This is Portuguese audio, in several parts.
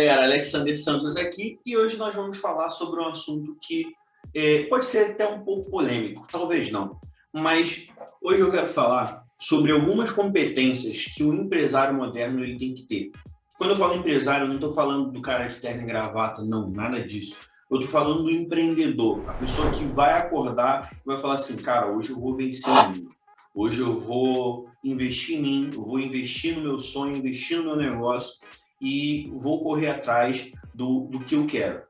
galera, Alexander Santos aqui e hoje nós vamos falar sobre um assunto que pode ser até um pouco polêmico, talvez não, mas hoje eu quero falar sobre algumas competências que o empresário moderno ele tem que ter. Quando eu falo empresário, eu não estou falando do cara de terno e gravata, não, nada disso. Eu estou falando do empreendedor, a pessoa que vai acordar e vai falar assim, cara, hoje eu vou vencer em mim. Hoje eu vou investir em mim, eu vou investir no meu sonho, investir no meu negócio e vou correr atrás do que eu quero.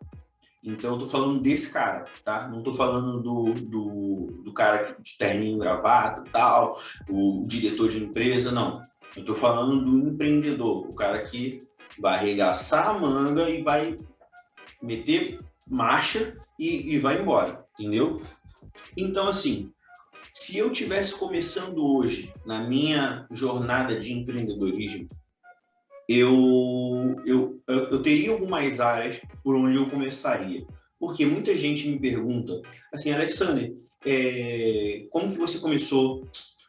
Então, eu estou falando desse cara, tá? Não estou falando do cara de terninho, gravata e tal, o diretor de empresa, não. Eu estou falando do empreendedor, o cara que vai arregaçar a manga e vai meter marcha e vai embora, entendeu? Então, assim, se eu estivesse começando hoje na minha jornada de empreendedorismo, eu teria algumas áreas por onde eu começaria. Porque muita gente me pergunta, assim, Alexander, como que você começou?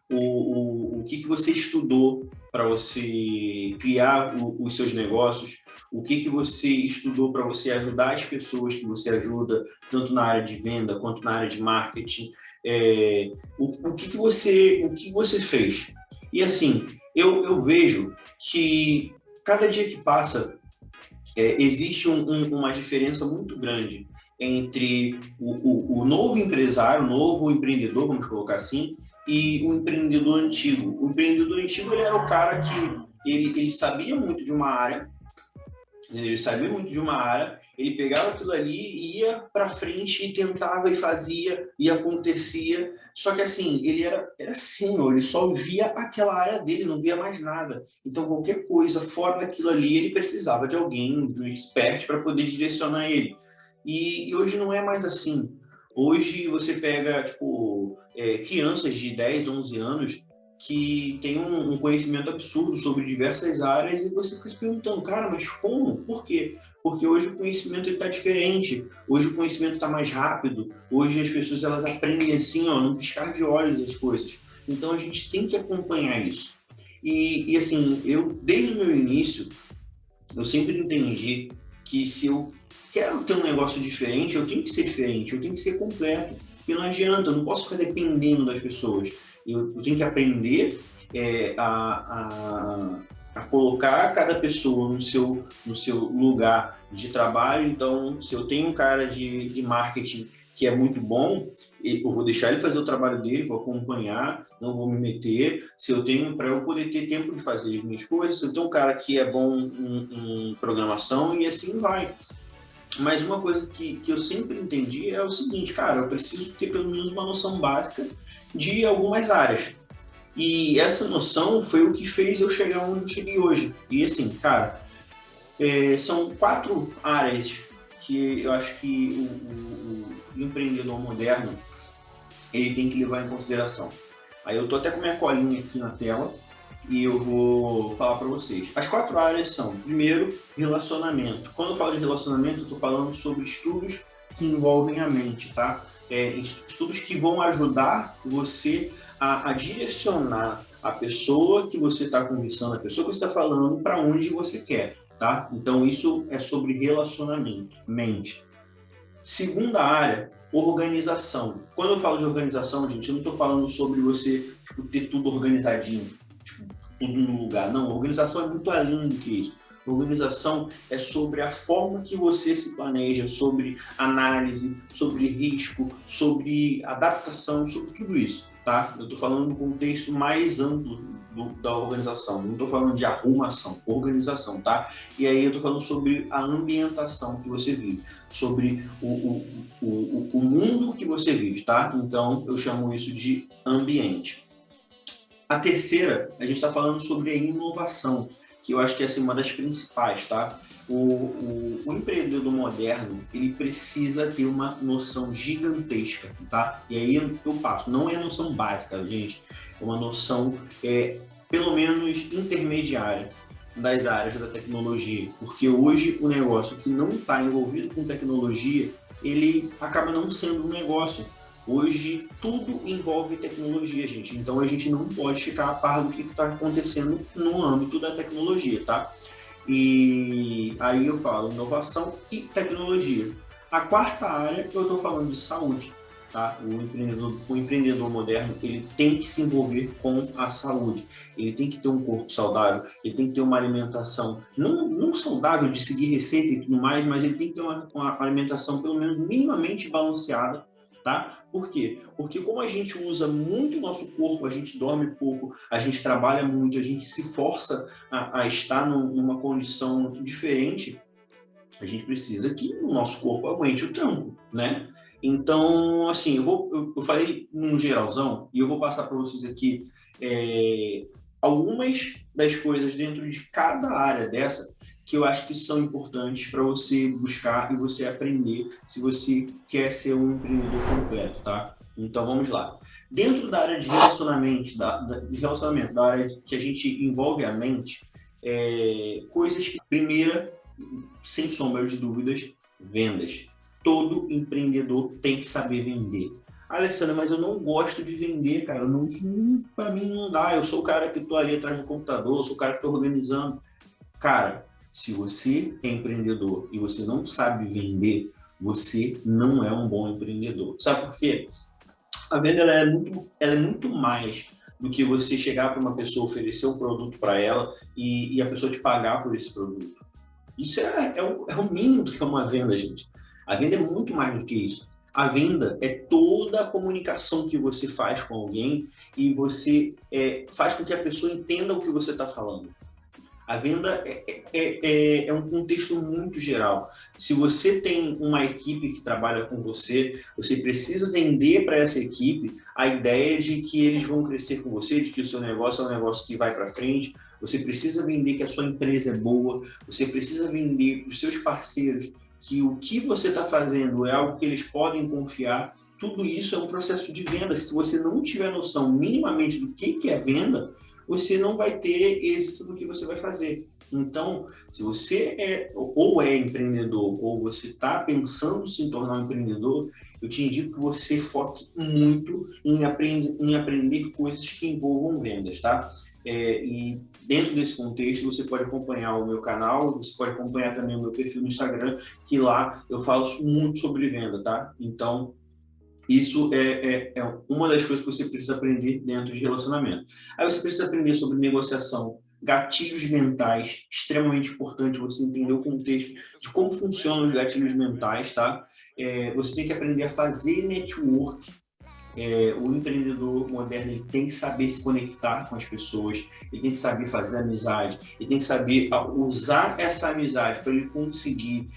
O que você estudou para você criar os seus negócios? O que você estudou para você ajudar as pessoas que você ajuda, tanto na área de venda quanto na área de marketing? O que você fez? E assim, eu vejo que cada dia que passa, existe uma diferença muito grande entre o novo empresário, o novo empreendedor, vamos colocar assim, e o empreendedor antigo. O empreendedor antigo ele era o cara que ele sabia muito de uma área, ele pegava aquilo ali, ia para frente e tentava e fazia e acontecia. Só que assim, ele era sênior, ele só via aquela área dele, não via mais nada. Então qualquer coisa fora daquilo ali, ele precisava de alguém, de um expert para poder direcionar ele. E hoje não é mais assim. Hoje você pega tipo, crianças de 10, 11 anos que tem um conhecimento absurdo sobre diversas áreas e você fica se perguntando, cara, mas como? Por quê? Porque hoje o conhecimento está diferente, hoje o conhecimento está mais rápido, hoje as pessoas elas aprendem assim, ó, num piscar de olhos as coisas. Então a gente tem que acompanhar isso. E assim, eu desde o meu início, eu sempre entendi que se eu quero ter um negócio diferente, eu tenho que ser diferente, eu tenho que ser completo. E não adianta, eu não posso ficar dependendo das pessoas. Eu tenho que aprender a colocar cada pessoa no seu lugar de trabalho. Então, se eu tenho um cara de marketing que é muito bom, eu vou deixar ele fazer o trabalho dele, vou acompanhar, não vou me meter. Se eu tenho, para eu poder ter tempo de fazer as minhas coisas, se eu tenho um cara que é bom em programação, e assim vai. Mas uma coisa que eu sempre entendi é o seguinte, cara, eu preciso ter pelo menos uma noção básica de algumas áreas. E essa noção foi o que fez eu chegar onde eu cheguei hoje. E assim, cara, são 4 áreas que eu acho que o empreendedor moderno ele tem que levar em consideração. Aí eu tô até com minha colinha aqui na tela e eu vou falar para vocês. As 4 áreas são, primeiro, relacionamento. Quando eu falo de relacionamento, eu tô falando sobre estudos que envolvem a mente, tá? Estudos que vão ajudar você a direcionar a pessoa que você está conversando, a pessoa que você está falando, para onde você quer, tá? Então, isso é sobre relacionamento, mente. Segunda área, organização. Quando eu falo de organização, gente, eu não estou falando sobre você ter tudo organizadinho, tudo no lugar. Não, organização é muito além do que isso. Organização é sobre a forma que você se planeja, sobre análise, sobre risco, sobre adaptação, sobre tudo isso, tá? Eu estou falando do contexto mais amplo da organização, não estou falando de arrumação, organização, tá? E aí eu estou falando sobre a ambientação que você vive, sobre o mundo que você vive, tá? Então eu chamo isso de ambiente. A terceira, a gente está falando sobre a inovação, que eu acho que é assim, uma das principais, tá? O empreendedor moderno, ele precisa ter uma noção gigantesca, tá? E aí eu passo, não é noção básica, gente, é uma noção, pelo menos, intermediária das áreas da tecnologia, porque hoje o negócio que não está envolvido com tecnologia, ele acaba não sendo um negócio. Hoje tudo envolve tecnologia, gente. Então a gente não pode ficar a par do que está acontecendo no âmbito da tecnologia, tá? E aí eu falo inovação e tecnologia. A quarta área, eu estou falando de saúde. Tá? O empreendedor moderno, ele tem que se envolver com a saúde. Ele tem que ter um corpo saudável, ele tem que ter uma alimentação, não saudável de seguir receita e tudo mais, mas ele tem que ter uma alimentação pelo menos minimamente balanceada. Tá? Por quê? Porque como a gente usa muito o nosso corpo, a gente dorme pouco, a gente trabalha muito, a gente se força a estar numa condição diferente, a gente precisa que o nosso corpo aguente o tranco, né? Então, assim, eu falei num geralzão e eu vou passar para vocês aqui algumas das coisas dentro de cada área dessa que eu acho que são importantes para você buscar e você aprender se você quer ser um empreendedor completo, tá? Então, vamos lá. Dentro da área de relacionamento, da área que a gente envolve a mente, coisas que, primeira, sem sombra de dúvidas, vendas. Todo empreendedor tem que saber vender. Alessandra, mas eu não gosto de vender, cara. Para mim não dá. Eu sou o cara que estou ali atrás do computador, eu sou o cara que estou organizando. Cara, se você é empreendedor e você não sabe vender, você não é um bom empreendedor. Sabe por quê? A venda ela é muito mais do que você chegar para uma pessoa, oferecer um produto para ela e a pessoa te pagar por esse produto. Isso é o mínimo do que é uma venda, gente. A venda é muito mais do que isso. A venda é toda a comunicação que você faz com alguém e você faz com que a pessoa entenda o que você está falando. A venda é um contexto muito geral. Se você tem uma equipe que trabalha com você, você precisa vender para essa equipe a ideia de que eles vão crescer com você, de que o seu negócio é um negócio que vai para frente. Você precisa vender que a sua empresa é boa. Você precisa vender para os seus parceiros que o que você está fazendo é algo que eles podem confiar. Tudo isso é um processo de venda. Se você não tiver noção minimamente do que é venda, você não vai ter êxito no que você vai fazer. Então, se você é empreendedor ou você está pensando em se tornar um empreendedor, eu te indico que você foque muito em aprender coisas que envolvam vendas, tá? E dentro desse contexto, você pode acompanhar o meu canal, você pode acompanhar também o meu perfil no Instagram, que lá eu falo muito sobre venda, tá? Então, isso é uma das coisas que você precisa aprender dentro de relacionamento. Aí você precisa aprender sobre negociação, gatilhos mentais, extremamente importante você entender o contexto de como funcionam os gatilhos mentais, tá? Você tem que aprender a fazer network. O empreendedor moderno ele tem que saber se conectar com as pessoas, ele tem que saber fazer amizade, ele tem que saber usar essa amizade para ele conseguir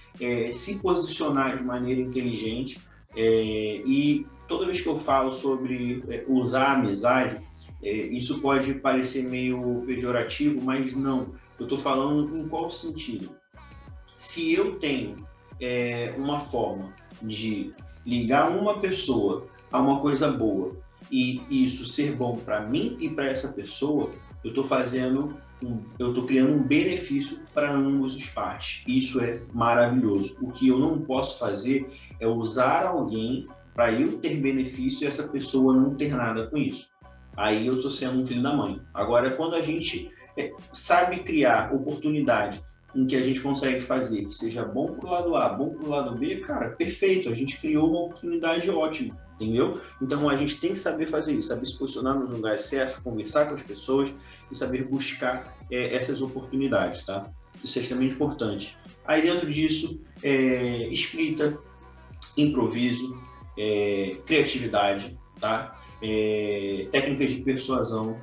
se posicionar de maneira inteligente. E toda vez que eu falo sobre usar a amizade, isso pode parecer meio pejorativo, mas não. Eu estou falando em qual sentido? Se eu tenho uma forma de ligar uma pessoa a uma coisa boa e isso ser bom para mim e para essa pessoa, eu estou criando um benefício para ambos os partes. Isso é maravilhoso. O que eu não posso fazer é usar alguém para eu ter benefício e essa pessoa não ter nada com isso. Aí eu estou sendo um filho da mãe. Agora, quando a gente sabe criar oportunidade em que a gente consegue fazer que seja bom para o lado A, bom para o lado B, cara, perfeito. A gente criou uma oportunidade ótima, entendeu? Então a gente tem que saber fazer isso, saber se posicionar nos lugares certos, conversar com as pessoas e saber buscar essas oportunidades, tá? Isso é extremamente importante. Aí dentro disso, escrita, improviso, criatividade, tá? Técnicas de persuasão,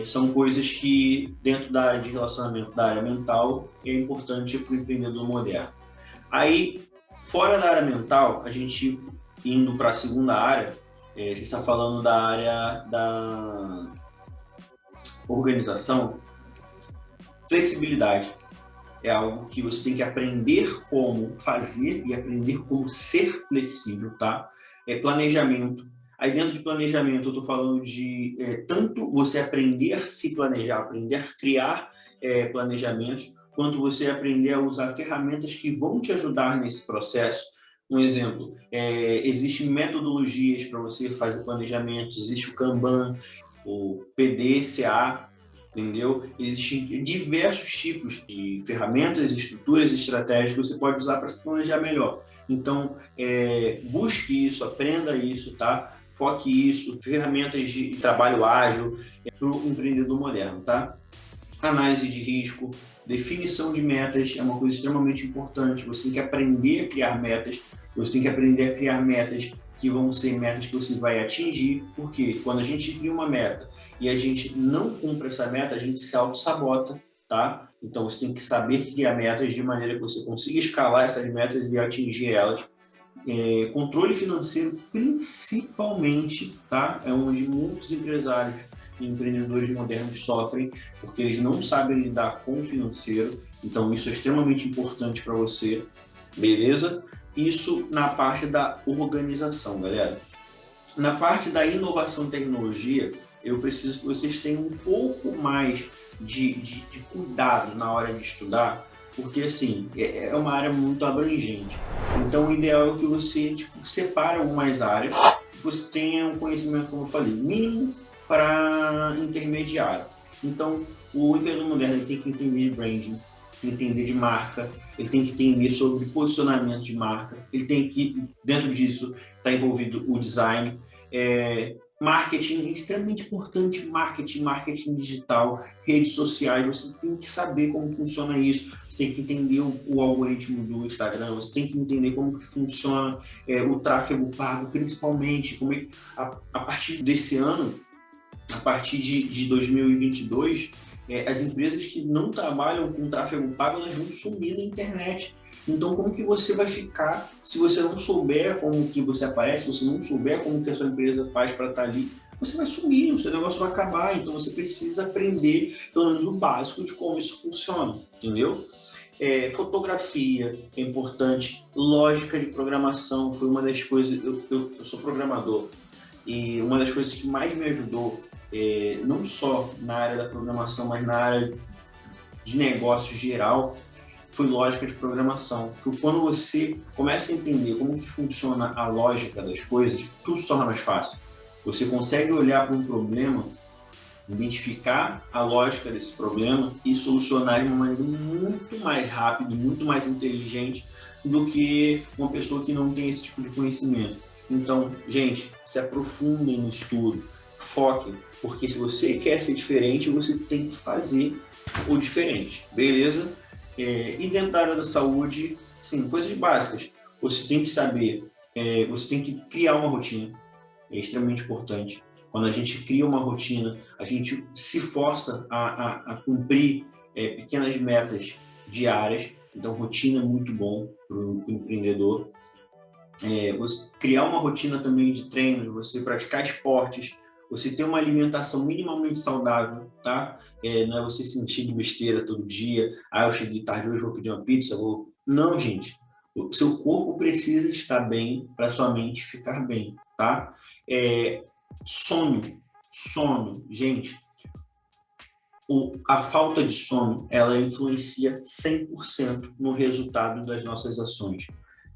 são coisas que dentro da área de relacionamento, da área mental, é importante para o empreendedor moderno. Aí, fora da área mental, a gente indo para a segunda área, a gente está falando da área da organização, flexibilidade. É algo que você tem que aprender como fazer e aprender como ser flexível, tá? Planejamento. Aí dentro de planejamento eu estou falando de tanto você aprender a se planejar, aprender a criar planejamentos, quanto você aprender a usar ferramentas que vão te ajudar nesse processo. Um exemplo, existem metodologias para você fazer planejamento, existe o Kanban, o PDCA, entendeu? Existem diversos tipos de ferramentas, estruturas e estratégias que você pode usar para se planejar melhor. Então, busque isso, aprenda isso, tá? Foque isso, ferramentas de trabalho ágil para o empreendedor moderno, tá? Análise de risco, definição de metas é uma coisa extremamente importante. Você tem que aprender a criar metas, você tem que aprender a criar metas que vão ser metas que você vai atingir, porque quando a gente cria uma meta e a gente não cumpre essa meta, a gente se auto-sabota, tá? Então você tem que saber criar metas de maneira que você consiga escalar essas metas e atingir elas. Controle financeiro, principalmente, tá? É onde muitos empresários e empreendedores modernos sofrem, porque eles não sabem lidar com o financeiro. Então isso é extremamente importante para você, beleza? Isso na parte da organização, galera. Na parte da inovação e tecnologia, eu preciso que vocês tenham um pouco mais de cuidado na hora de estudar, porque assim, é uma área muito abrangente. Então o ideal é que você separe algumas áreas, que você tenha um conhecimento, como eu falei, mínimo para intermediário. Então o empreendedor moderno ele tem que entender de branding, entender de marca, ele tem que entender sobre posicionamento de marca, ele tem que, dentro disso, está envolvido o design, marketing, é extremamente importante, marketing digital, redes sociais, você tem que saber como funciona isso, você tem que entender o algoritmo do Instagram, você tem que entender como que funciona o tráfego pago, principalmente, como a partir desse ano, a partir de 2022, as empresas que não trabalham com tráfego pago, elas vão sumir na internet. Então, como que você vai ficar se você não souber como que você aparece, se você não souber como que a sua empresa faz para estar ali, você vai sumir, o seu negócio vai acabar. Então, você precisa aprender, pelo menos, o básico de como isso funciona, entendeu? Fotografia é importante, lógica de programação foi uma das coisas, eu sou programador, e uma das coisas que mais me ajudou, não só na área da programação, mas na área de negócio geral, foi lógica de programação. Porque quando você começa a entender como que funciona a lógica das coisas, tudo se torna mais fácil. Você consegue olhar para um problema, identificar a lógica desse problema e solucionar de uma maneira muito mais rápida, muito mais inteligente do que uma pessoa que não tem esse tipo de conhecimento. Então, gente, se aprofundem no estudo, foquem, porque se você quer ser diferente, você tem que fazer o diferente, beleza? E dentro da área da saúde, sim, coisas básicas. Você tem que saber, você tem que criar uma rotina, é extremamente importante. Quando a gente cria uma rotina, a gente se força a cumprir pequenas metas diárias. Então, rotina é muito bom para o empreendedor. Você criar uma rotina também de treino, você praticar esportes, você ter uma alimentação minimamente saudável, tá? Não é você se encher de besteira todo dia, eu cheguei tarde hoje, vou pedir uma pizza, Não, gente. O seu corpo precisa estar bem para sua mente ficar bem, tá? Sono, gente. A falta de sono, ela influencia 100% no resultado das nossas ações.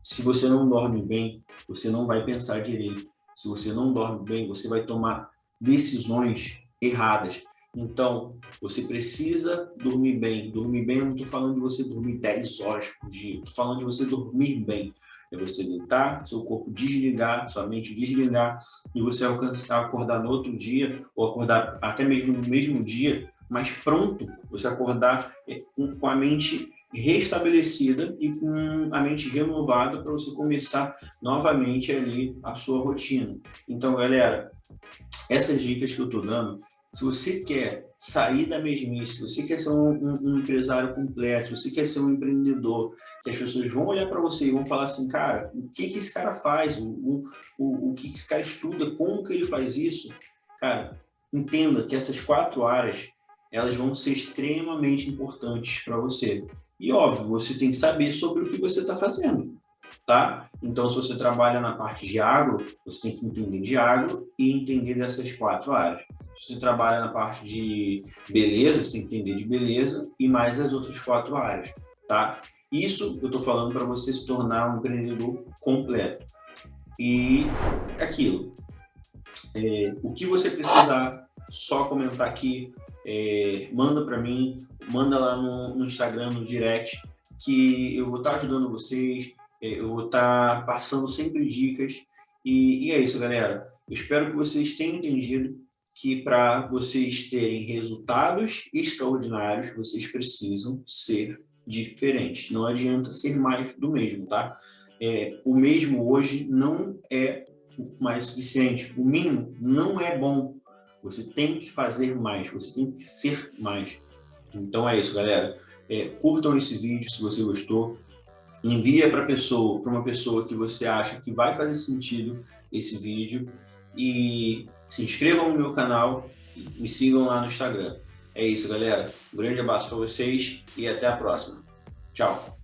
Se você não dorme bem, você não vai pensar direito. Se você não dorme bem, você vai tomar decisões erradas. Então, você precisa dormir bem. Dormir bem, eu não estou falando de você dormir 10 horas por dia. Estou falando de você dormir bem. É você deitar, seu corpo desligar, sua mente desligar, e você acordar no outro dia, ou acordar até mesmo no mesmo dia, mas pronto, você acordar com a mente restabelecida e com a mente renovada para você começar novamente ali a sua rotina. Então, galera, essas dicas que eu estou dando, se você quer sair da mesmice, se você quer ser um empresário completo, se você quer ser um empreendedor, que as pessoas vão olhar para você e vão falar assim, cara, o que esse cara faz? O que esse cara estuda? Como que ele faz isso? Cara, entenda que essas 4 áreas, elas vão ser extremamente importantes para você. E, óbvio, você tem que saber sobre o que você está fazendo, tá? Então, se você trabalha na parte de agro, você tem que entender de agro e entender dessas 4 áreas. Se você trabalha na parte de beleza, você tem que entender de beleza e mais as outras 4 áreas, tá? Isso eu estou falando para você se tornar um empreendedor completo. E aquilo, o que você precisar, só comentar aqui, manda para mim, manda lá no Instagram, no direct, que eu vou estar ajudando vocês, eu vou estar passando sempre dicas. E é isso, galera. Eu espero que vocês tenham entendido que para vocês terem resultados extraordinários, vocês precisam ser diferentes. Não adianta ser mais do mesmo, tá? O mesmo hoje não é mais suficiente. O mínimo não é bom. Você tem que fazer mais, você tem que ser mais. Então é isso, galera. Curtam esse vídeo se você gostou. Envia para uma pessoa que você acha que vai fazer sentido esse vídeo. E se inscrevam no meu canal e me sigam lá no Instagram. É isso, galera. Um grande abraço para vocês e até a próxima. Tchau.